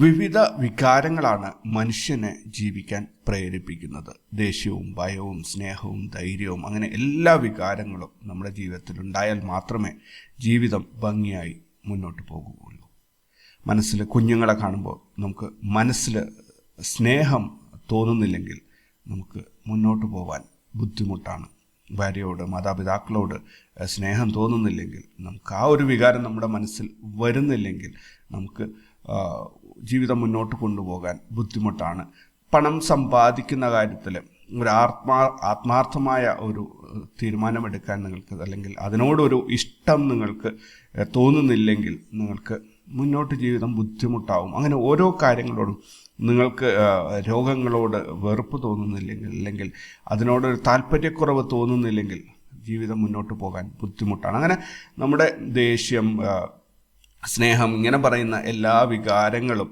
വിവിധ വികാരങ്ങളാണ് മനുഷ്യനെ ജീവിക്കാൻ പ്രേരിപ്പിക്കുന്നത്. ദേഷ്യവും ഭയവും സ്നേഹവും ധൈര്യവും അങ്ങനെ എല്ലാ വികാരങ്ങളും നമ്മുടെ ജീവിതത്തിൽ ഉണ്ടായാൽ മാത്രമേ ജീവിതം ഭംഗിയായി മുന്നോട്ട് പോകുകയുള്ളൂ. മനസ്സിൽ കുഞ്ഞുങ്ങളെ കാണുമ്പോൾ നമുക്ക് മനസ്സിൽ സ്നേഹം തോന്നുന്നില്ലെങ്കിൽ നമുക്ക് മുന്നോട്ട് പോകാൻ ബുദ്ധിമുട്ടാണ്. ഭാര്യയോട് മാതാപിതാക്കളോട് സ്നേഹം തോന്നുന്നില്ലെങ്കിൽ, നമുക്ക് ആ ഒരു വികാരം നമ്മുടെ മനസ്സിൽ വരുന്നില്ലെങ്കിൽ നമുക്ക് ജീവിതം മുന്നോട്ട് കൊണ്ടുപോകാൻ ബുദ്ധിമുട്ടാണ്. പണം സമ്പാദിക്കുന്ന കാര്യത്തിൽ ഒരു ആത്മാർത്ഥമായ ഒരു തീരുമാനമെടുക്കാൻ നിങ്ങൾക്ക്, അല്ലെങ്കിൽ അതിനോടൊരു ഇഷ്ടം നിങ്ങൾക്ക് തോന്നുന്നില്ലെങ്കിൽ നിങ്ങൾക്ക് മുന്നോട്ട് ജീവിതം ബുദ്ധിമുട്ടാവും. അങ്ങനെ ഓരോ കാര്യങ്ങളോടും നിങ്ങൾക്ക് രോഗങ്ങളോട് വെറുപ്പ് തോന്നുന്നില്ലെങ്കിൽ, അല്ലെങ്കിൽ അതിനോടൊരു താല്പര്യക്കുറവ് തോന്നുന്നില്ലെങ്കിൽ ജീവിതം മുന്നോട്ട് പോകാൻ ബുദ്ധിമുട്ടാണ്. അങ്ങനെ നമ്മുടെ ദേഷ്യം, സ്നേഹം ഇങ്ങനെ പറയുന്ന എല്ലാ വികാരങ്ങളും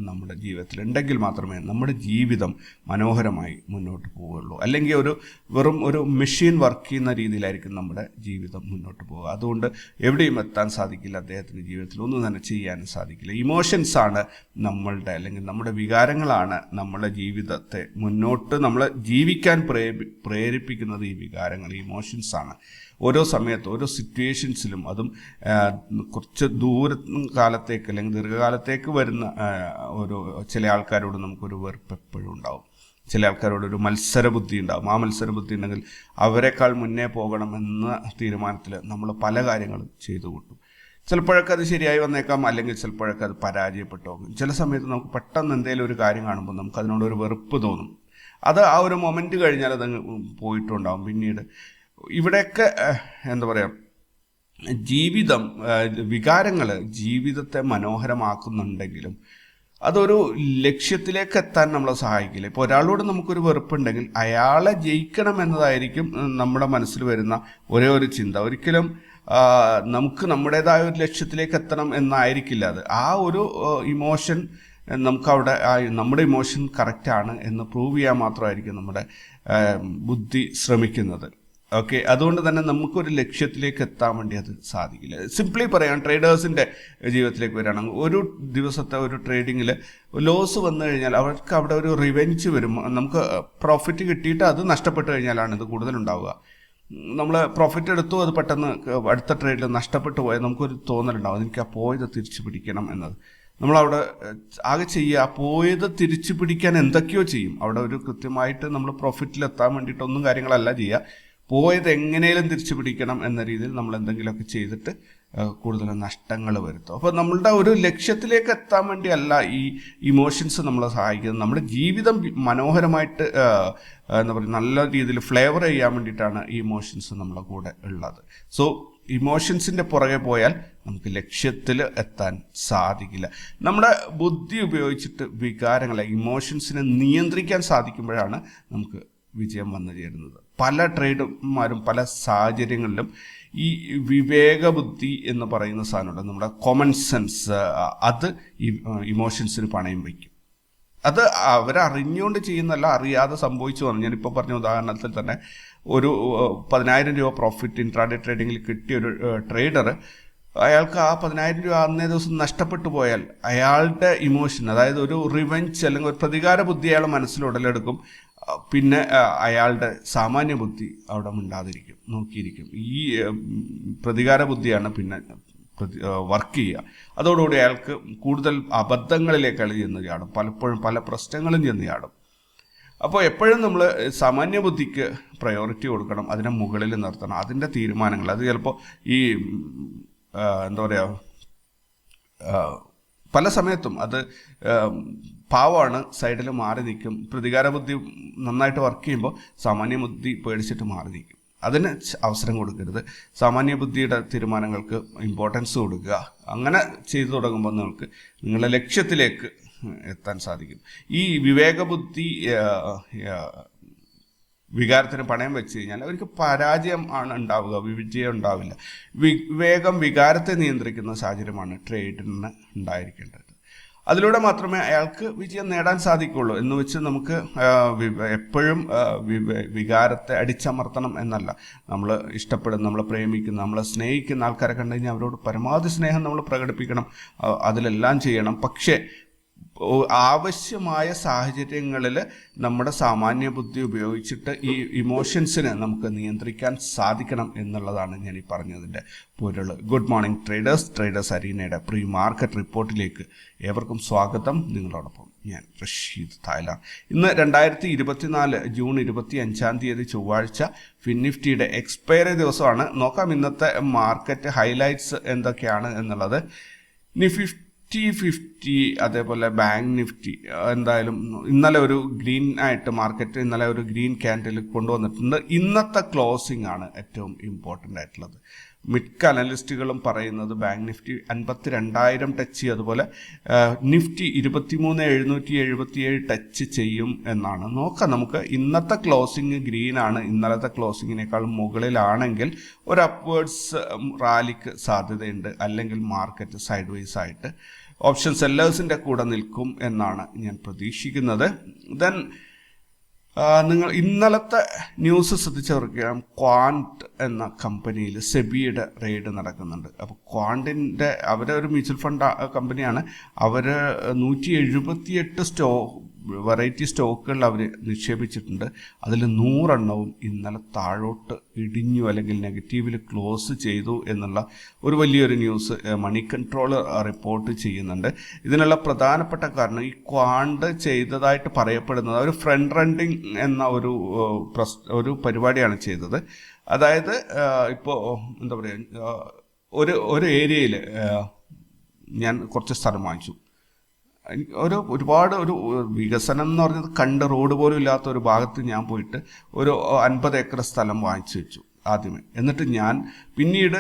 നമ്മുടെ ജീവിതത്തിൽ ഉണ്ടെങ്കിൽ മാത്രമേ നമ്മുടെ ജീവിതം മനോഹരമായി മുന്നോട്ട് പോവുകയുള്ളൂ. അല്ലെങ്കിൽ വെറും ഒരു മെഷീൻ വർക്ക് ചെയ്യുന്ന രീതിയിലായിരിക്കും നമ്മുടെ ജീവിതം മുന്നോട്ട് പോവുക. അതുകൊണ്ട് എവിടെയും എത്താൻ സാധിക്കില്ല, അദ്ദേഹത്തിൻ്റെ ജീവിതത്തിൽ ഒന്നും തന്നെ ചെയ്യാനും സാധിക്കില്ല. ഇമോഷൻസാണ് നമ്മളുടെ, അല്ലെങ്കിൽ നമ്മുടെ വികാരങ്ങളാണ് നമ്മുടെ ജീവിതത്തെ മുന്നോട്ട് നമ്മളെ ജീവിക്കാൻ പ്രേരിപ്പിക്കുന്നത്. ഈ വികാരങ്ങൾ, ഇമോഷൻസാണ് ഓരോ സമയത്ത് ഓരോ സിറ്റുവേഷൻസിലും, അതും കുറച്ച് കാലത്തേക്ക് അല്ലെങ്കിൽ ദീർഘകാലത്തേക്ക് വരുന്ന ചില ആൾക്കാരോട് നമുക്കൊരു വെറുപ്പ് എപ്പോഴും ഉണ്ടാവും. ചില ആൾക്കാരോടൊരു മത്സരബുദ്ധി ഉണ്ടാവും. ആ മത്സരബുദ്ധി ഉണ്ടെങ്കിൽ അവരെക്കാൾ മുന്നേ പോകണമെന്ന തീരുമാനത്തിൽ നമ്മൾ പല കാര്യങ്ങളും ചെയ്തു കൂട്ടും. ചിലപ്പോഴൊക്കെ അത് ശരിയായി വന്നേക്കാം, അല്ലെങ്കിൽ ചിലപ്പോഴൊക്കെ അത് പരാജയപ്പെട്ടു പോകും. ചില സമയത്ത് നമുക്ക് പെട്ടെന്ന് എന്തെങ്കിലും ഒരു കാര്യം കാണുമ്പോൾ നമുക്ക് അതിനോടൊരു വെറുപ്പ് തോന്നും. അത് ആ ഒരു മൊമെൻറ്റ് കഴിഞ്ഞാൽ അതങ്ങ് പോയിട്ടുണ്ടാവും. പിന്നീട് ഇവിടെയൊക്കെ എന്താ പറയുക, ജീവിതം, വികാരങ്ങൾ ജീവിതത്തെ മനോഹരമാക്കുന്നുണ്ടെങ്കിലും അതൊരു ലക്ഷ്യത്തിലേക്ക് എത്താൻ നമ്മളെ സഹായിക്കില്ല. ഇപ്പോൾ ഒരാളോട് നമുക്കൊരു വെറുപ്പുണ്ടെങ്കിൽ അയാളെ ജയിക്കണം എന്നതായിരിക്കും നമ്മുടെ മനസ്സിൽ വരുന്ന ഒരേ ഒരു ചിന്ത. ഒരിക്കലും നമുക്ക് നമ്മുടേതായ ഒരു ലക്ഷ്യത്തിലേക്ക് എത്തണം എന്നായിരിക്കില്ല അത്. ആ ഒരു ഇമോഷൻ നമുക്കവിടെ നമ്മുടെ ഇമോഷൻ കറക്റ്റാണ് എന്ന് പ്രൂവ് ചെയ്യാൻ മാത്രമായിരിക്കും നമ്മുടെ ബുദ്ധി ശ്രമിക്കുന്നത്. ഓക്കെ, അതുകൊണ്ട് തന്നെ നമുക്കൊരു ലക്ഷ്യത്തിലേക്ക് എത്താൻ വേണ്ടി അത് സാധിക്കില്ല. സിംപ്ലി പറയാം, ട്രേഡേഴ്സിൻ്റെ ജീവിതത്തിലേക്ക് വരികയാണെങ്കിൽ ഒരു ദിവസത്തെ ഒരു ട്രേഡിങ്ങിൽ ലോസ് വന്നു കഴിഞ്ഞാൽ അവർക്ക് അവിടെ ഒരു റിവെഞ്ച് വരും. നമുക്ക് പ്രോഫിറ്റ് കിട്ടിയിട്ട് അത് നഷ്ടപ്പെട്ട് കഴിഞ്ഞാലാണ് ഇത് കൂടുതലുണ്ടാവുക. നമ്മൾ പ്രോഫിറ്റ് എടുത്തു, അത് പെട്ടെന്ന് അടുത്ത ട്രേഡിൽ നഷ്ടപ്പെട്ടു പോയാൽ നമുക്കൊരു തോന്നലുണ്ടാവും, എനിക്ക് ആ പോയത് തിരിച്ചു പിടിക്കണം എന്നത്. നമ്മളവിടെ ആകെ ചെയ്യുക, പോയത് തിരിച്ചു പിടിക്കാൻ എന്തൊക്കെയോ ചെയ്യും. അവിടെ ഒരു കൃത്യമായിട്ട് നമ്മൾ പ്രോഫിറ്റിലെത്താൻ വേണ്ടിയിട്ടൊന്നും കാര്യങ്ങളല്ല ചെയ്യുക, പോയത് എങ്ങനെയും തിരിച്ചു പിടിക്കണം എന്ന രീതിയിൽ നമ്മൾ എന്തെങ്കിലുമൊക്കെ ചെയ്തിട്ട് കൂടുതൽ നഷ്ടങ്ങൾ വരുത്തും. അപ്പോൾ നമ്മളുടെ ഒരു ലക്ഷ്യത്തിലേക്ക് എത്താൻ വേണ്ടിയല്ല ഈ ഇമോഷൻസ് നമ്മളെ സഹായിക്കുന്നത്. നമ്മുടെ ജീവിതം മനോഹരമായിട്ട് എന്താ പറയുക, നല്ല രീതിയിൽ ഫ്ലേവർ ചെയ്യാൻ വേണ്ടിയിട്ടാണ് ഈ ഇമോഷൻസ് നമ്മളെ കൂടെ ഉള്ളത്. സോ ഇമോഷൻസിൻ്റെ പുറകെ പോയാൽ നമുക്ക് ലക്ഷ്യത്തിൽ എത്താൻ സാധിക്കില്ല. നമ്മുടെ ബുദ്ധി ഉപയോഗിച്ചിട്ട് വികാരങ്ങളെ, ഇമോഷൻസിനെ നിയന്ത്രിക്കാൻ സാധിക്കുമ്പോഴാണ് നമുക്ക് വിജയം വന്നു ചേരുന്നത്. പല ട്രേഡർമാരും പല സാഹചര്യങ്ങളിലും ഈ വിവേകബുദ്ധി എന്ന് പറയുന്ന സാധനമുണ്ട്, നമ്മുടെ കോമൺ സെൻസ്, അത് ഇമോഷൻസിന് പണയം വയ്ക്കും. അത് അവരറിഞ്ഞുകൊണ്ട് ചെയ്യുന്നതല്ല, അറിയാതെ സംഭവിച്ചു വന്നു. ഞാനിപ്പോൾ പറഞ്ഞ ഉദാഹരണത്തിൽ തന്നെ ഒരു 10,000 രൂപ പ്രോഫിറ്റ് ഇൻട്രാഡേ ട്രേഡിങ്ങിൽ കിട്ടിയ ഒരു ട്രേഡർ, അയാൾക്ക് ആ 10,000 രൂപ അന്നേ ദിവസം നഷ്ടപ്പെട്ടു പോയാൽ അയാളുടെ ഇമോഷൻ, അതായത് ഒരു റിവെഞ്ച് അല്ലെങ്കിൽ ഒരു പ്രതികാര ബുദ്ധി അയാൾ മനസ്സിൽ ഉടലെടുക്കും. പിന്നെ അയാളുടെ സാമാന്യ ബുദ്ധി അവിടെ മിണ്ടാതിരിക്കും, നോക്കിയിരിക്കും. ഈ പ്രതികാര ബുദ്ധിയാണ് പിന്നെ വർക്ക് ചെയ്യുക. അതോടുകൂടി അയാൾക്ക് കൂടുതൽ അബദ്ധങ്ങളിലേക്ക് അയാൾ ചെന്ന് ചാടും, പലപ്പോഴും പല പ്രശ്നങ്ങളും ചെന്ന് ചാടും. അപ്പോൾ എപ്പോഴും നമ്മൾ സാമാന്യ ബുദ്ധിക്ക് പ്രയോറിറ്റി കൊടുക്കണം, അതിനെ മുകളിൽ നിർത്തണം. അതിൻ്റെ തീരുമാനങ്ങൾ, അത് ചിലപ്പോൾ ഈ എന്താ പറയുക, പല സമയത്തും അത് പാവമാണ്, സൈഡിൽ മാറി നിൽക്കും. പ്രതികാര ബുദ്ധി നന്നായിട്ട് വർക്ക് ചെയ്യുമ്പോൾ സാമാന്യ ബുദ്ധി പേടിച്ചിട്ട് മാറി നിൽക്കും. അതിന് അവസരം കൊടുക്കരുത്. സാമാന്യ ബുദ്ധിയുടെ തീരുമാനങ്ങൾക്ക് ഇമ്പോർട്ടൻസ് കൊടുക്കുക. അങ്ങനെ ചെയ്തു തുടങ്ങുമ്പോൾ നിങ്ങൾക്ക് നിങ്ങളുടെ ലക്ഷ്യത്തിലേക്ക് എത്താൻ സാധിക്കും. ഈ വിവേകബുദ്ധി വികാരത്തിന് പണയം വെച്ച് കഴിഞ്ഞാൽ അവർക്ക് പരാജയം ആണ് ഉണ്ടാവുക, വിജയം ഉണ്ടാവില്ല. വിവേകം വികാരത്തെ നിയന്ത്രിക്കുന്ന സാഹചര്യമാണ് ട്രേഡിന് ഉണ്ടായിരിക്കേണ്ടത്. അതിലൂടെ മാത്രമേ അയാൾക്ക് വിജയം നേടാൻ സാധിക്കുള്ളൂ. എന്ന് വെച്ച് നമുക്ക് എപ്പോഴും വികാരത്തെ അടിച്ചമർത്തണം എന്നല്ല. നമ്മൾ ഇഷ്ടപ്പെടുന്ന, നമ്മളെ പ്രേമിക്കുന്ന, നമ്മളെ സ്നേഹിക്കുന്ന ആൾക്കാരെ കണ്ടു കഴിഞ്ഞാൽ അവരോട് പരമാവധി സ്നേഹം നമ്മൾ പ്രകടിപ്പിക്കണം, അതിലെല്ലാം ചെയ്യണം. പക്ഷേ ആവശ്യമായ സാഹചര്യങ്ങളിൽ നമ്മുടെ സാമാന്യ ബുദ്ധി ഉപയോഗിച്ചിട്ട് ഈ ഇമോഷൻസിനെ നമുക്ക് നിയന്ത്രിക്കാൻ സാധിക്കണം എന്നുള്ളതാണ് ഞാൻ ഈ പറഞ്ഞതിൻ്റെ പൊരുൾ. ഗുഡ് മോർണിംഗ് ട്രേഡേഴ്സ് അരീനയുടെ പ്രീ മാർക്കറ്റ് റിപ്പോർട്ടിലേക്ക് ഏവർക്കും സ്വാഗതം. നിങ്ങളോടൊപ്പം ഞാൻ റഷീദ് തായ്ലാർ. ഇന്ന് 2024 ജൂൺ 25 ചൊവ്വാഴ്ച ഫിൻനിഫ്റ്റിയുടെ എക്സ്പയറി ദിവസമാണ്. നോക്കാം ഇന്നത്തെ മാർക്കറ്റ് ഹൈലൈറ്റ്സ് എന്തൊക്കെയാണ് എന്നുള്ളത്. നിഫ്റ്റി 50 അതേപോലെ ബാങ്ക് നിഫ്റ്റി എന്തായാലും ഇന്നലെ ഒരു ഗ്രീൻ ആയിട്ട് മാർക്കറ്റ് ഇന്നലെ ഒരു ഗ്രീൻ ക്യാൻഡിൽ കൊണ്ടുവന്നിട്ടുണ്ട്. ഇന്നത്തെ ക്ലോസിംഗ് ആണ് ഏറ്റവും ഇമ്പോർട്ടൻ്റ് ആയിട്ടുള്ളത്. മിക്ക അനലിസ്റ്റുകളും പറയുന്നത് ബാങ്ക് നിഫ്റ്റി 52,000 ടച്ച് ചെയ്യും, അതുപോലെ നിഫ്റ്റി 23,777 ടച്ച് ചെയ്യും എന്നാണ്. നോക്കാം നമുക്ക്. ഇന്നത്തെ ക്ലോസിംഗ് ഗ്രീൻ ആണ്. ഇന്നലത്തെ ക്ലോസിങ്ങിനേക്കാൾ മുകളിലാണെങ്കിൽ ഒരു അപ്വേർഡ്സ് റാലിക്ക് സാധ്യതയുണ്ട്, അല്ലെങ്കിൽ മാർക്കറ്റ് സൈഡ് വൈസ് ആയിട്ട് ഓപ്ഷൻ സെല്ലേഴ്സിൻ്റെ കൂടെ നിൽക്കും എന്നാണ് ഞാൻ പ്രതീക്ഷിക്കുന്നത്. ദെൻ നിങ്ങൾ ഇന്നലത്തെ ന്യൂസ് ശ്രദ്ധിച്ചവർക്കറിയാം, ക്വാന്റ് എന്ന കമ്പനിയിൽ സെബിയുടെ റെയ്ഡ് നടക്കുന്നുണ്ട്. അപ്പോൾ ക്വാന്റിൻ്റെ അവരെ ഒരു മ്യൂച്വൽ ഫണ്ട് കമ്പനിയാണ്. അവർ 178 വെറൈറ്റി സ്റ്റോക്കുകളിൽ അവർ നിക്ഷേപിച്ചിട്ടുണ്ട്. അതിൽ 100 എണ്ണവും ഇന്നലെ താഴോട്ട് ഇടിഞ്ഞു, അല്ലെങ്കിൽ നെഗറ്റീവിൽ ക്ലോസ് ചെയ്തു എന്നുള്ള ഒരു വലിയൊരു ന്യൂസ് മണി കൺട്രോൾ റിപ്പോർട്ട് ചെയ്യുന്നുണ്ട്. ഇതിനുള്ള പ്രധാനപ്പെട്ട കാരണം ഈ ക്വാണ്ട് ചെയ്തതായിട്ട് പറയപ്പെടുന്നത് ഒരു ഫ്രണ്ട് റണ്ണിങ് എന്ന ഒരു പരിപാടിയാണ് ചെയ്തത്. അതായത് ഇപ്പോൾ എന്താ പറയുക, ഒരു ഏരിയയിൽ ഞാൻ കുറച്ച് സ്ഥലം വാങ്ങിച്ചു. ഒരുപാട് വികസനം എന്ന് പറഞ്ഞത് കണ്ട് റോഡ് പോലും ഇല്ലാത്ത ഒരു ഭാഗത്ത് ഞാൻ പോയിട്ട് ഒരു 50 ഏക്കർ സ്ഥലം വാങ്ങിച്ചു വെച്ചു ആദ്യമേ. എന്നിട്ട് പിന്നീട്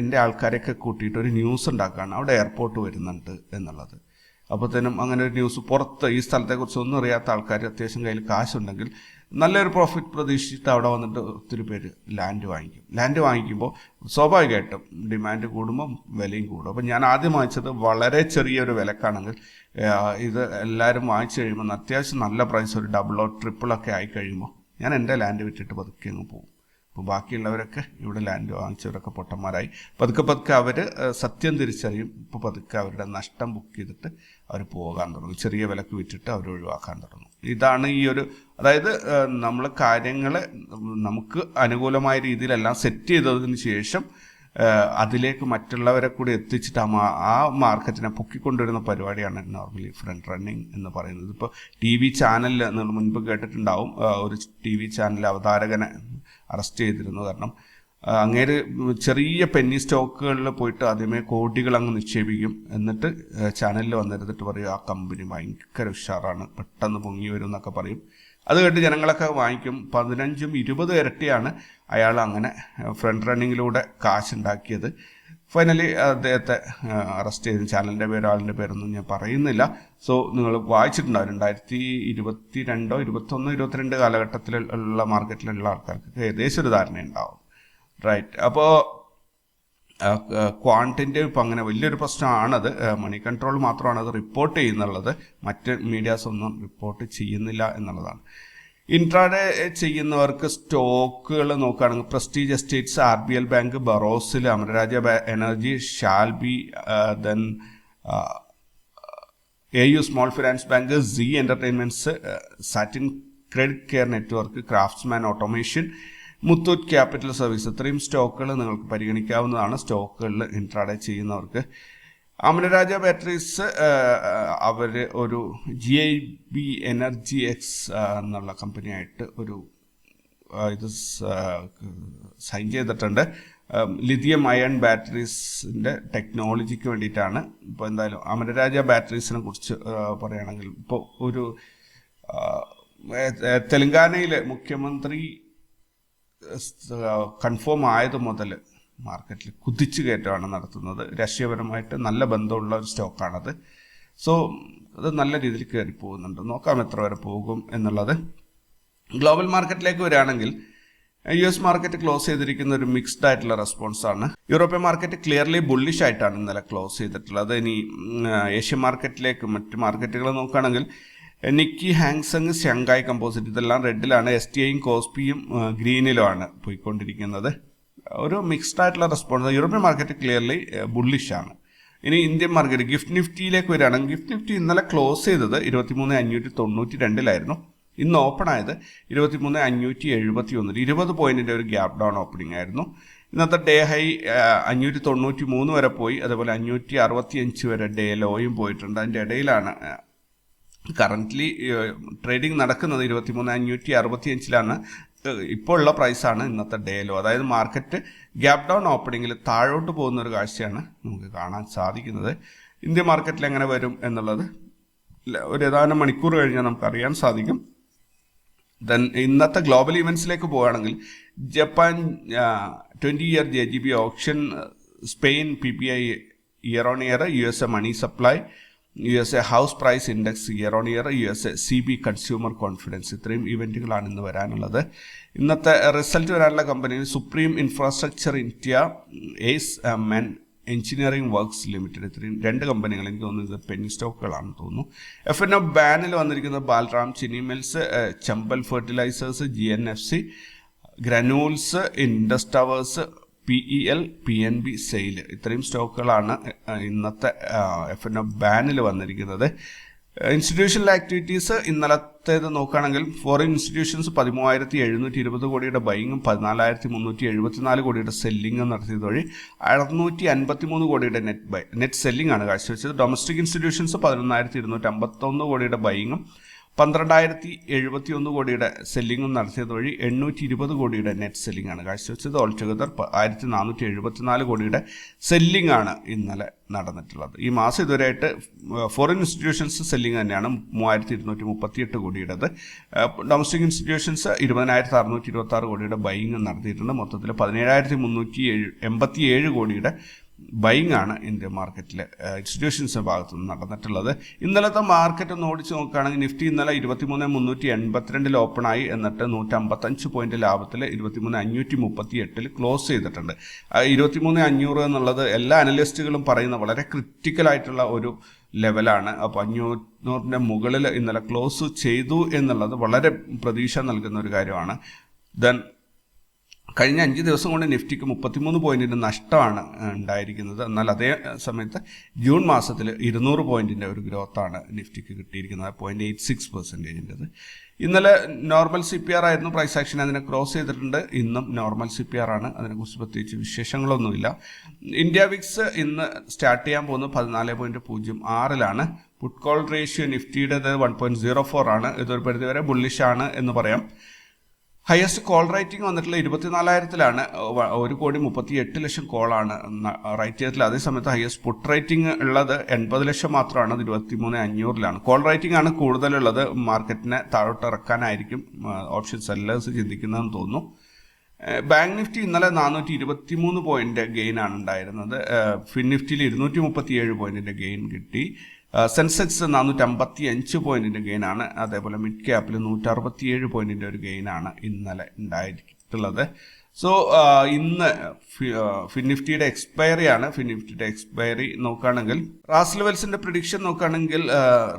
എൻ്റെ ആൾക്കാരെയൊക്കെ കൂട്ടിയിട്ട് ഒരു ന്യൂസ് ഉണ്ടാക്കുകയാണ്, അവിടെ എയർപോർട്ട് വരുന്നുണ്ട് എന്നുള്ളത്. അപ്പോഴത്തേനും അങ്ങനെ ഒരു ന്യൂസ് പുറത്ത് ഈ സ്ഥലത്തെക്കുറിച്ച് ഒന്നും അറിയാത്ത ആൾക്കാർ അത്യാവശ്യം കയ്യിൽ കാശുണ്ടെങ്കിൽ നല്ലൊരു പ്രോഫിറ്റ് പ്രതീക്ഷിച്ചിട്ട് അവിടെ വന്നിട്ട് ഒത്തിരി പേര് ലാൻഡ് വാങ്ങിക്കും. ലാൻഡ് വാങ്ങിക്കുമ്പോൾ സ്വാഭാവികമായിട്ടും ഡിമാൻഡ് കൂടുമ്പോൾ വിലയും കൂടും. അപ്പം ഞാൻ ആദ്യം വാങ്ങിച്ചത് വളരെ ചെറിയൊരു വിലക്കാണെങ്കിൽ ഇത് എല്ലാവരും വാങ്ങിച്ചു കഴിയുമ്പോൾ അത്യാവശ്യം നല്ല പ്രൈസ് ഒരു ഡബിളോ ട്രിപ്പിളോ ഒക്കെ ആയി കഴിയുമ്പോൾ ഞാൻ എൻ്റെ ലാൻഡ് വിറ്റിട്ട് പതുക്കെ അങ്ങ് പോകും. അപ്പോൾ ബാക്കിയുള്ളവരൊക്കെ ഇവിടെ ലാൻഡ് വാങ്ങിച്ചവരൊക്കെ പൊട്ടന്മാരായി. പതുക്കെ അവർ സത്യം തിരിച്ചറിയും. ഇപ്പോൾ പതുക്കെ അവരുടെ നഷ്ടം ബുക്ക് ചെയ്തിട്ട് അവർ പോകാൻ തുടങ്ങും. ചെറിയ വിലക്ക് വിറ്റിട്ട് അവർ ഒഴിവാക്കാൻ തുടങ്ങും. ഇതാണ് അതായത് നമ്മൾ കാര്യങ്ങൾ നമുക്ക് അനുകൂലമായ രീതിയിലെല്ലാം സെറ്റ് ചെയ്തതിന് ശേഷം അതിലേക്ക് മറ്റുള്ളവരെ കൂടി എത്തിച്ചിട്ട് ആ മാർക്കറ്റിനെ പൊക്കിക്കൊണ്ടുവരുന്ന പരിപാടിയാണ് നോർമലി ഫ്രണ്ട് റണ്ണിങ് എന്ന് പറയുന്നത്. ഇപ്പോൾ TV ചാനലിൽ നിങ്ങൾ മുൻപ് കേട്ടിട്ടുണ്ടാവും, ഒരു TV ചാനൽ അവതാരകനെ അറസ്റ്റ് ചെയ്തിരുന്നു. കാരണം അങ്ങേര് ചെറിയ പെന്നി സ്റ്റോക്കുകളിൽ പോയിട്ട് ആദ്യമേ കോടികൾ അങ്ങ് നിക്ഷേപിക്കും. എന്നിട്ട് ചാനലിൽ വന്നിരുന്നിട്ട് പറയും ആ കമ്പനി ഭയങ്കര ഉഷാറാണ്, പെട്ടെന്ന് പൊങ്ങി വരും എന്നൊക്കെ പറയും. അത് കേട്ട് ജനങ്ങളൊക്കെ വാങ്ങിക്കും. 15-20 ഇരട്ടിയാണ് അയാൾ അങ്ങനെ ഫ്രണ്ട് റണ്ണിങ്ങിലൂടെ കാശുണ്ടാക്കിയത്. ഫൈനലി അദ്ദേഹത്തെ അറസ്റ്റ് ചെയ്തു. ചാനലിൻ്റെ ആളിൻ്റെ പേരൊന്നും ഞാൻ പറയുന്നില്ല. സോ നിങ്ങൾ വായിച്ചിട്ടുണ്ടാവും. 2022, 21, 22 കാലഘട്ടത്തിലുള്ള മാർക്കറ്റിലുള്ള ആൾക്കാർക്ക് ഏകദേശം ഒരു ധാരണയുണ്ടാവും. റൈറ്റ്. അപ്പോൾ ക്വാണ്ടിൻ്റെ ഇപ്പം അങ്ങനെ വലിയൊരു പ്രശ്നമാണത്. മണി കൺട്രോൾ മാത്രമാണ് അത് റിപ്പോർട്ട് ചെയ്യുന്നുള്ളത്, മറ്റ് മീഡിയാസ് ഒന്നും റിപ്പോർട്ട് ചെയ്യുന്നില്ല എന്നുള്ളതാണ്. ഇൻട്രാഡേ ചെയ്യുന്നവർക്ക് സ്റ്റോക്കുകൾ നോക്കുകയാണെങ്കിൽ Prestige Estates, RBL bank, Borosil, Amararaja energy, Shalby, then AU small finance bank, Zee entertainments, Satin credit care network, craftsman automation, Muthoot capital service, ഇത്രയും സ്റ്റോക്കുകൾ നിങ്ങൾക്ക് പരിഗണിക്കാവുന്നതാണ് സ്റ്റോക്കുകളിൽ ഇൻട്രാഡേ ചെയ്യുന്നവർക്ക്. അമരരാജ ബാറ്ററീസ് അവർ ഒരു GIB എനർജി എക്സ് എന്നുള്ള കമ്പനിയായിട്ട് ഇത് സൈൻ ചെയ്തിട്ടുണ്ട്. ലിഥിയം അയൺ ബാറ്ററീസിൻ്റെ ടെക്നോളജിക്ക് വേണ്ടിയിട്ടാണ്. ഇപ്പോൾ എന്തായാലും അമരരാജ ബാറ്ററീസിനെ കുറിച്ച് പറയുകയാണെങ്കിൽ ഇപ്പോൾ തെലങ്കാനയിലെ മുഖ്യമന്ത്രി കൺഫേം ആയത് മുതൽ മാർക്കറ്റിൽ കുതിച്ചു കയറ്റമാണ് നടത്തുന്നത്. രാഷ്ട്രീയപരമായിട്ട് നല്ല ബന്ധമുള്ള ഒരു സ്റ്റോക്കാണത്. സോ അത് നല്ല രീതിയിൽ കയറി പോകുന്നുണ്ട്. നോക്കാം എത്ര വരെ പോകും എന്നുള്ളത്. ഗ്ലോബൽ മാർക്കറ്റിലേക്ക് വരികയാണെങ്കിൽ US മാർക്കറ്റ് ക്ലോസ് ചെയ്തിരിക്കുന്ന ഒരു മിക്സ്ഡ് ആയിട്ടുള്ള റെസ്പോൺസാണ്. യൂറോപ്യൻ മാർക്കറ്റ് ക്ലിയർലി ബുള്ളിഷ് ആയിട്ടാണ് ഇന്നലെ ക്ലോസ് ചെയ്തിട്ടുള്ളത്. ഇനി ഏഷ്യൻ മാർക്കറ്റിലേക്ക് മറ്റ് മാർക്കറ്റുകൾ നോക്കുകയാണെങ്കിൽ നിക്കി, ഹാങ്സങ്, ഷങ്കായ് കമ്പോസിറ്റ് ഇതെല്ലാം റെഡിലാണ്. STIയും കോസ്പിയും ഗ്രീനിലുമാണ് പോയിക്കൊണ്ടിരിക്കുന്നത്. ഒരു മിക്സ്ഡ് ആയിട്ടുള്ള response. European market clearly bullish ആണ്. ഇനി ഇന്ത്യൻ മാർക്കറ്റ് ഗിഫ്റ്റ് നിഫ്റ്റിയിലേക്ക് വരികയാണെങ്കിൽ ഗിഫ്റ്റ് നിഫ്റ്റി ഇന്നലെ ക്ലോസ് ചെയ്തത് 23,592 ഇന്ന് ഓപ്പൺ ആയത് 23,571 20 പോയിന്റിന്റെ ഒരു ഗ്യാപ് ഡൗൺ ഓപ്പണിംഗ് ആയിരുന്നു. ഇന്നത്തെ ഡേ ഹൈ 593 വരെ പോയി, അതേപോലെ 565 വരെ ഡേ ലോയും പോയിട്ടുണ്ട്. അതിൻ്റെ ഇടയിലാണ് കറൻ്റ്ലി ട്രേഡിംഗ് നടക്കുന്നത്. 23,565 ഇപ്പോൾ ഉള്ള പ്രൈസാണ് ഇന്നത്തെ ഡേ ലോ. അതായത് മാർക്കറ്റ് ഗ്യാപ് ഡൗൺ ഓപ്പണിങ്ങിൽ താഴോട്ട് പോകുന്ന ഒരു കാഴ്ചയാണ് നമുക്ക് കാണാൻ സാധിക്കുന്നത്. ഇന്ത്യൻ മാർക്കറ്റിൽ എങ്ങനെ വരും എന്നുള്ളത് ഒരു ഏതാനും മണിക്കൂർ കഴിഞ്ഞാൽ നമുക്ക് അറിയാൻ സാധിക്കും. ദെൻ ഇന്നത്തെ ഗ്ലോബൽ ഇവൻസിലേക്ക് പോവുകയാണെങ്കിൽ Japan 20-year JGB option, Spain PPI year on year, USA money supply, USA house price index year on year, USA CB consumer confidence, ഇത്രയും ഇവൻറ്റുകളാണ് ഇന്ന് വരാനുള്ളത്. ഇന്നത്തെ റിസൾട്ട് വരാനുള്ള company supreme infrastructure India, ace men engineering works limited, ഇത്രയും 2 കമ്പനികൾ. എനിക്ക് തോന്നുന്നത് ഇത് പെന്നി സ്റ്റോക്കുകളാണെന്ന് തോന്നുന്നു. F&O ബാനിൽ വന്നിരിക്കുന്നത് Balram Chini mills, Chambal fertilisers, GNFC, granules, Indus towers, PEL, PNB, SAIL, ഇത്രയും സ്റ്റോക്കുകളാണ് ഇന്നത്തെ F&O ബാനിൽ വന്നിരിക്കുന്നത്. ഇൻസ്റ്റിറ്റ്യൂഷണൽ ആക്ടിവിറ്റീസ് ഇന്നലത്തേത് നോക്കുകയാണെങ്കിൽ ഫോറിൻ ഇൻസ്റ്റിറ്റ്യൂഷൻസ് 13,720 കോടിയുടെ ബൈങ്ങും 14,374 കോടിയുടെ സെല്ലിങ്ങും നടത്തിയത് വഴി 653 കോടിയുടെ നെറ്റ് സെല്ലിംഗ് ആണ് കാഴ്ചവെച്ചത്. ഡൊമസ്റ്റിക് ഇൻസ്റ്റിറ്റ്യൂഷൻസ് 11,251 കോടിയുടെ ബൈങ്ങും 12,071 കോടിയുടെ സെല്ലിങ്ങും നടത്തിയത് വഴി 820 കോടിയുടെ നെറ്റ് സെല്ലിംഗ് ആണ് കാഴ്ചവെച്ചത്. ഓൾ ടുഗദർ 1,474 കോടിയുടെ സെല്ലിംഗ് ആണ് ഇന്നലെ നടന്നിട്ടുള്ളത്. ഈ മാസം ഇതുവരെയായിട്ട് ഫോറിൻ ഇൻസ്റ്റിറ്റ്യൂഷൻസ് സെല്ലിംഗ് തന്നെയാണ് 3,238 കോടിയുടേത്. ഡൊമസ്റ്റിക് ഇൻസ്റ്റിറ്റ്യൂഷൻസ് 20,626 കോടിയുടെ ബൈങ് നടത്തിയിട്ടുണ്ട്. മൊത്തത്തിൽ 17,387 കോടിയുടെ ബൈങ് ആണ് ഇന്ത്യൻ മാർക്കറ്റിലെ ഇൻസ്റ്റിറ്റ്യൂഷൻസിൻ്റെ ഭാഗത്തു നിന്ന് നടന്നിട്ടുള്ളത്. ഇന്നലത്തെ മാർക്കറ്റ് ഒന്ന് ഓടിച്ച് നോക്കുകയാണെങ്കിൽ നിഫ്റ്റി ഇന്നലെ 23,382 ഓപ്പണായി, എന്നിട്ട് 155 പോയിന്റ് ലാഭത്തിൽ 23,538 ക്ലോസ് ചെയ്തിട്ടുണ്ട്. 23,500 എന്നുള്ളത് എല്ലാ അനലിസ്റ്റുകളും പറയുന്ന വളരെ ക്രിറ്റിക്കലായിട്ടുള്ള ഒരു ലെവലാണ്. അപ്പോൾ 500-ന്റെ മുകളിൽ ഇന്നലെ ക്ലോസ് ചെയ്തു എന്നുള്ളത് വളരെ പ്രതീക്ഷ നൽകുന്ന ഒരു കാര്യമാണ്. ദെൻ കഴിഞ്ഞ 5 ദിവസം കൊണ്ട് നിഫ്റ്റിക്ക് 33 പോയിന്റിൻ്റെ നഷ്ടമാണ് ഉണ്ടായിരിക്കുന്നത്. എന്നാൽ അതേ സമയത്ത് ജൂൺ മാസത്തിൽ 200 പോയിന്റിൻ്റെ ഒരു ഗ്രോത്താണ് നിഫ്റ്റിക്ക് കിട്ടിയിരിക്കുന്നത്, 0.86%. ഇന്നലെ നോർമൽ CPR ആയിരുന്നു പ്രൈസ് ആക്ഷൻ, അതിനെ ക്രോസ് ചെയ്തിട്ടുണ്ട്. ഇന്നും നോർമൽ CPR ആണ്, അതിനെക്കുറിച്ച് പ്രത്യേകിച്ച് വിശേഷങ്ങളൊന്നുമില്ല. ഇന്ത്യ വിക്സ് ഇന്ന് സ്റ്റാർട്ട് ചെയ്യാൻ പോകുന്നത് 14.06 പുട്ട് കോൾ റേഷ്യോ നിഫ്റ്റിയുടേത് 1.04 ആണ്. ഇതൊരു പരിധിവരെ ബുള്ളിഷാണ് എന്ന് പറയാം. ഹയസ്റ്റ് കോൾ റേറ്റിംഗ് വന്നിട്ടുള്ള 24,000-ലാണ്. 1,38,00,000 കോളാണ് റൈറ്റ് ചെയ്തിട്ടുള്ളത്. അതേസമയത്ത് ഹയസ്റ്റ് പുട്ട് റേറ്റിംഗ് ഉള്ളത് 80 ലക്ഷം മാത്രമാണ്, അത് 23,500-ലാണ്. കോൾ റേറ്റിംഗ് ആണ് കൂടുതലുള്ളത്. മാർക്കറ്റിനെ താഴോട്ട് ഇറക്കാനായിരിക്കും ഓപ്ഷൻ സെല്ലേഴ്സ് ചിന്തിക്കുന്നതെന്ന് തോന്നുന്നു. ബാങ്ക് നിഫ്റ്റി ഇന്നലെ 423 പോയിന്റ് ഗെയിൻ ആണ് ഉണ്ടായിരുന്നത്. ഫിൻ നിഫ്റ്റിയിൽ 237 പോയിന്റിന്റെ ഗെയിൻ കിട്ടി. സെൻസെക്സ് 455 പോയിന്റിന്റെ ഗെയിനാണ്. അതേപോലെ മിഡ് ക്യാപ്പിൽ 167 പോയിന്റിന്റെ ഒരു ഗെയിനാണ് ഇന്നലെ ഉണ്ടായിട്ടുള്ളത്. സോ ഇന്ന് ഫിൻ നിഫ്റ്റിയുടെ എക്സ്പയറി ആണ്. ഫിൻ നിഫ്റ്റിയുടെ എക്സ്പയറി നോക്കുകയാണെങ്കിൽ റാസ് ലെവൽസിന്റെ പ്രിഡിക്ഷൻ നോക്കുകയാണെങ്കിൽ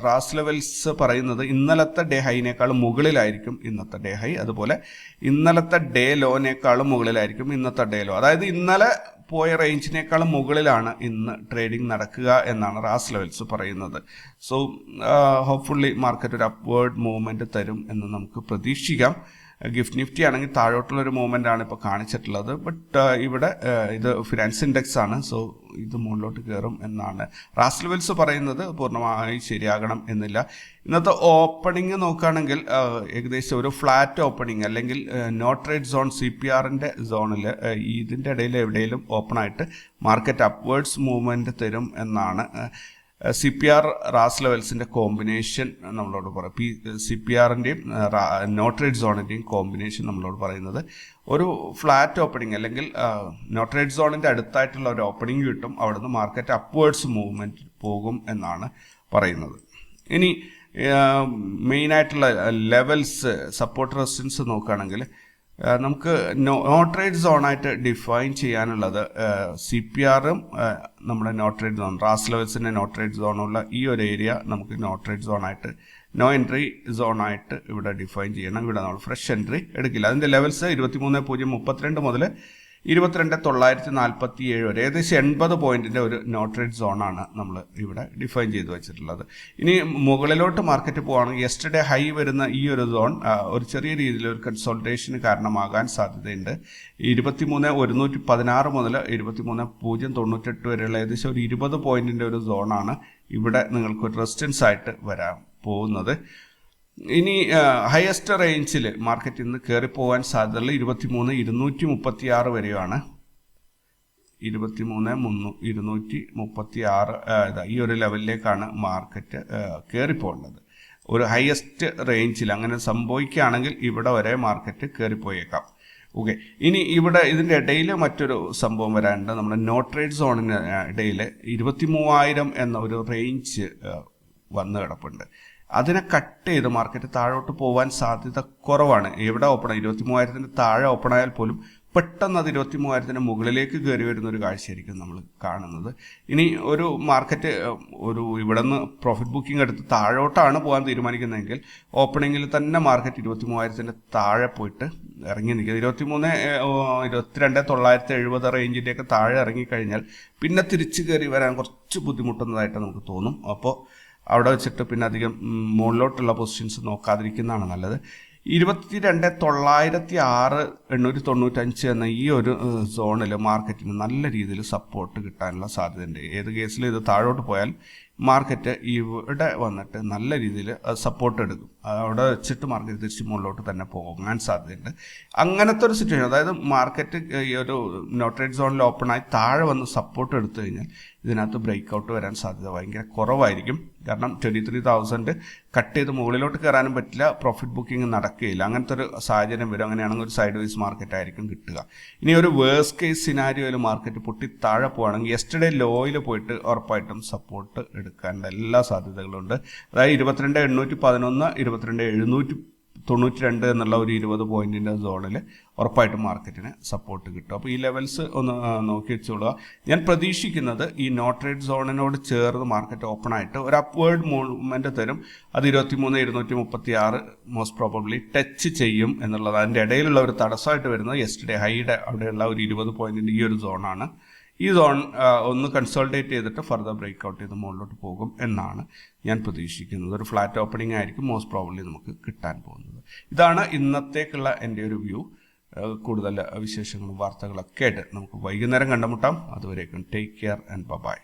റാസ് ലെവൽസ് പറയുന്നത് ഇന്നലത്തെ ഡേ ഹൈനേക്കാളും മുകളിലായിരിക്കും ഇന്നത്തെ ഡേ ഹൈ, അതുപോലെ ഇന്നലത്തെ ഡേ ലോനേക്കാളും മുകളിലായിരിക്കും ഇന്നത്തെ ഡേ ലോ. അതായത് ഇന്നലെ പോയ റേഞ്ചിനേക്കാളും മുകളിലാണ് ഇന്ന് ട്രേഡിംഗ് നടക്കുക എന്നാണ് റാസ് ലെവൽസ് പറയുന്നത്. സോ ഹോപ്പ്ഫുള്ളി മാർക്കറ്റ് ഒരു അപ്വേർഡ് മൂവ്മെന്റ് തരും എന്ന് നമുക്ക് പ്രതീക്ഷിക്കാം. ഗിഫ്റ്റ് നിഫ്റ്റി ആണെങ്കിൽ താഴോട്ടുള്ളൊരു മൂവ്മെന്റ് ആണ് ഇപ്പോൾ കാണിച്ചിട്ടുള്ളത്. ബട്ട് ഇവിടെ ഇത് ഫിനാൻസ് ഇൻഡെക്സ് ആണ്, സോ ഇത് മുകളിലോട്ട് കയറും എന്നാണ് റാസ് ലെവൽസ് പറയുന്നത്. പൂർണ്ണമായി ശരിയാകണം എന്നില്ല. ഇന്നത്തെ ഓപ്പണിംഗ് നോക്കുകയാണെങ്കിൽ ഏകദേശം ഒരു ഫ്ലാറ്റ് ഓപ്പണിംഗ് അല്ലെങ്കിൽ നോ ട്രേഡ് സോൺ CPR-ന്റെ സോണിൽ ഇതിൻ്റെ ഇടയിൽ എവിടെയെങ്കിലും ഓപ്പൺ ആയിട്ട് മാർക്കറ്റ് അപ്വേർഡ്സ് മൂവ്മെന്റ് തരും എന്നാണ് CPR റാസ് ലെവൽസിന്റെ കോമ്പിനേഷൻ നമ്മളോട് പറയും. CPR-ന്റെയും നോ ട്രേഡ് സോണിന്റെയും കോമ്പിനേഷൻ നമ്മളോട് പറയുന്നത് ഒരു ഫ്ലാറ്റ് ഓപ്പണിംഗ് അല്ലെങ്കിൽ നോ ട്രേഡ് സോണിന്റെ അടുത്തായിട്ടുള്ള ഒരു ഓപ്പണിംഗ് കിട്ടും, അവിടുന്ന് മാർക്കറ്റ് അപ്വേർഡ്സ് മൂവ്മെന്റ് പോകും എന്നാണ് പറയുന്നത്. ഇനി മെയിനായിട്ടുള്ള ലെവൽസ് സപ്പോർട്ട് റെസിസ്റ്റൻസ് നോക്കുകയാണെങ്കിൽ നമുക്ക് നോ ട്രേഡ് സോണായിട്ട് ഡിഫൈൻ ചെയ്യാനുള്ളത് CPR-ഉം നമ്മുടെ നോ ട്രേഡ് സോൺ റാസ് ലെവൽസിൻ്റെ നോ ട്രേഡ് സോണുള്ള ഈ ഒരു ഏരിയ നമുക്ക് നോ ട്രേഡ് സോണായിട്ട് നോ എൻട്രി സോണായിട്ട് ഇവിടെ ഡിഫൈൻ ചെയ്യണം. ഇവിടെ നമ്മൾ ഫ്രഷ് എൻട്രി എടുക്കില്ല. അതിൻ്റെ ലെവൽസ് 23,032 മുതൽ 22,947 വരെ ഏകദേശം 80 പോയിന്റിന്റെ ഒരു നോ ട്രേഡ് സോണാണ് നമ്മൾ ഇവിടെ ഡിഫൈൻ ചെയ്ത് വെച്ചിട്ടുള്ളത്. ഇനി മുകളിലോട്ട് മാർക്കറ്റ് പോവുകയാണെങ്കിൽ യെസ്റ്റർഡേ ഹൈ വരുന്ന ഈ ഒരു സോൺ ഒരു ചെറിയ രീതിയിൽ ഒരു കൺസോൾട്ടേഷന് കാരണമാകാൻ സാധ്യതയുണ്ട്. 23,116 മുതൽ 23,098 വരെയുള്ള ഏകദേശം ഒരു 20 പോയിന്റിന്റെ ഒരു സോണാണ് ഇവിടെ നിങ്ങൾക്ക് ഒരു റെസിസ്റ്റൻസ് ആയിട്ട് വരാൻ പോകുന്നത്. ഇനി ഹയസ്റ്റ് റേഞ്ചിൽ മാർക്കറ്റ് ഇന്ന് കയറിപ്പോകാൻ സാധ്യതയുള്ള 23,236 വരെയാണ്. 23,236 ഈ ഒരു ലെവലിലേക്കാണ് മാർക്കറ്റ് കയറിപ്പോകുന്നത്. ഒരു ഹയസ്റ്റ് റേഞ്ചിൽ അങ്ങനെ സംഭവിക്കുകയാണെങ്കിൽ ഇവിടെ വരെ മാർക്കറ്റ് കയറിപ്പോയേക്കാം. ഓക്കെ, ഇനി ഇവിടെ ഇതിൻ്റെ ഇടയിൽ മറ്റൊരു സംഭവം വരാനുണ്ട്. നമ്മുടെ നോ ട്രേഡ് സോണിന് ഇടയിൽ 23,000 എന്ന ഒരു റേഞ്ച് വന്ന് കിടപ്പുണ്ട്. അതിനെ കട്ട് ചെയ്ത് മാർക്കറ്റ് താഴോട്ട് പോകാൻ സാധ്യത കുറവാണ്. എവിടെ ഓപ്പൺ 23,000 താഴെ ഓപ്പൺ ആയാൽ പോലും പെട്ടെന്ന് അത് 23,000 മുകളിലേക്ക് കയറി വരുന്ന ഒരു കാഴ്ചയായിരിക്കും നമ്മൾ കാണുന്നത്. ഇനി ഒരു മാർക്കറ്റ് ഒരു ഇവിടെ നിന്ന് പ്രോഫിറ്റ് ബുക്കിംഗ് എടുത്ത് താഴോട്ടാണ് പോകാൻ തീരുമാനിക്കുന്നതെങ്കിൽ ഓപ്പണിങ്ങിൽ തന്നെ മാർക്കറ്റ് 23,000 താഴെ പോയിട്ട് ഇറങ്ങി നിൽക്കുക. 22,970 റേഞ്ചിൻ്റെയൊക്കെ താഴെ ഇറങ്ങിക്കഴിഞ്ഞാൽ പിന്നെ തിരിച്ചു കയറി വരാൻ കുറച്ച് ബുദ്ധിമുട്ടുന്നതായിട്ട് നമുക്ക് തോന്നും. അപ്പോൾ അവിടെ വെച്ചിട്ട് പിന്നെ അധികം മുകളിലോട്ടുള്ള പൊസിഷൻസ് നോക്കാതിരിക്കുന്നതാണ് നല്ലത്. 22,906 895 എന്ന ഈ ഒരു സോണിൽ മാർക്കറ്റിന് നല്ല രീതിയിൽ സപ്പോർട്ട് കിട്ടാനുള്ള സാധ്യതയുണ്ട്. ഏത് കേസിൽ ഇത് താഴോട്ട് പോയാൽ മാർക്കറ്റ് ഇവിടെ വന്നിട്ട് നല്ല രീതിയിൽ സപ്പോർട്ട് എടുക്കും. അവിടെ വെച്ചിട്ട് മാർക്കറ്റ് തിരിച്ച് മുകളിലോട്ട് തന്നെ പോകാൻ സാധ്യതയുണ്ട്. അങ്ങനത്തെ ഒരു സിറ്റുവേഷൻ, അതായത് മാർക്കറ്റ് ഈ ഒരു നോ ട്രേഡ് സോണിൽ ഓപ്പണായി താഴെ വന്ന് സപ്പോർട്ട് എടുത്തു കഴിഞ്ഞാൽ ഇതിനകത്ത് ബ്രേക്ക് ഔട്ട് വരാൻ സാധ്യത ഭയങ്കര കുറവായിരിക്കും. കാരണം 23,000 കട്ട് ചെയ്ത് മുകളിലോട്ട് കയറാനും പറ്റില്ല, പ്രോഫിറ്റ് ബുക്കിംഗ് നടക്കുകയില്ല. അങ്ങനത്തെ ഒരു സാഹചര്യം വരും. അങ്ങനെയാണെങ്കിൽ ഒരു സൈഡ് വൈസ് മാർക്കറ്റ് ആയിരിക്കും കിട്ടുക. ഇനി ഒരു വേഴ്സ്റ്റ് കേസ് സിനാരിയോയിൽ മാർക്കറ്റ് പൊട്ടി താഴെ പോവുകയാണെങ്കിൽ യെസ്റ്റർഡേ ലോയിൽ പോയിട്ട് ഉറപ്പായിട്ടും സപ്പോർട്ട് എടുക്കാനുള്ള എല്ലാ സാധ്യതകളുണ്ട്. അതായത് 22,811 22,792 എന്നുള്ള ഒരു 20 പോയിന്റിൻ്റെ സോണിൽ ഉറപ്പായിട്ടും മാർക്കറ്റിന് സപ്പോർട്ട് കിട്ടും. അപ്പോൾ ഈ ലെവൽസ് ഒന്ന് നോക്കി വെച്ചോളുക. ഞാൻ പ്രതീക്ഷിക്കുന്നത് ഈ നോ ട്രേഡ് സോണിനോട് ചേർന്ന് മാർക്കറ്റ് ഓപ്പൺ ആയിട്ട് ഒരു അപ്വേർഡ് മൂവ്മെൻറ്റ് തരും. അത് 23,236 മോസ്റ്റ് പ്രോബബ്ലി ടച്ച് ചെയ്യും എന്നുള്ളത്. അതിൻ്റെ ഇടയിലുള്ള ഒരു തടസ്സമായിട്ട് വരുന്നത് യെസ്റ്റർഡേ ഹൈയുടെ അവിടെയുള്ള ഒരു 20 പോയിന്റിൻ്റെ ഈ ഒരു സോണാണ്. ഈ സോൺ ഒന്ന് കൺസോൾട്ടേറ്റ് ചെയ്തിട്ട് ഫർദർ ബ്രേക്ക് ഔട്ട് ചെയ്ത് മുകളിലോട്ട് പോകും എന്നാണ് ഞാൻ പ്രതീക്ഷിക്കുന്നത്. ഒരു ഫ്ലാറ്റ് ഓപ്പണിംഗ് ആയിരിക്കും മോസ്റ്റ് പ്രോബബ്ലി നമുക്ക് കിട്ടാൻ പോകുന്നത്. ഇതാണ് ഇന്നത്തേക്കുള്ള എൻ്റെ ഒരു വ്യൂ. കൂടുതൽ വിശേഷങ്ങളും വാർത്തകളൊക്കെ ആയിട്ട് നമുക്ക് വൈകുന്നേരം കണ്ടുമുട്ടാം. അതുവരേക്കും ടേക്ക് കെയർ ആൻഡ് ബൈ.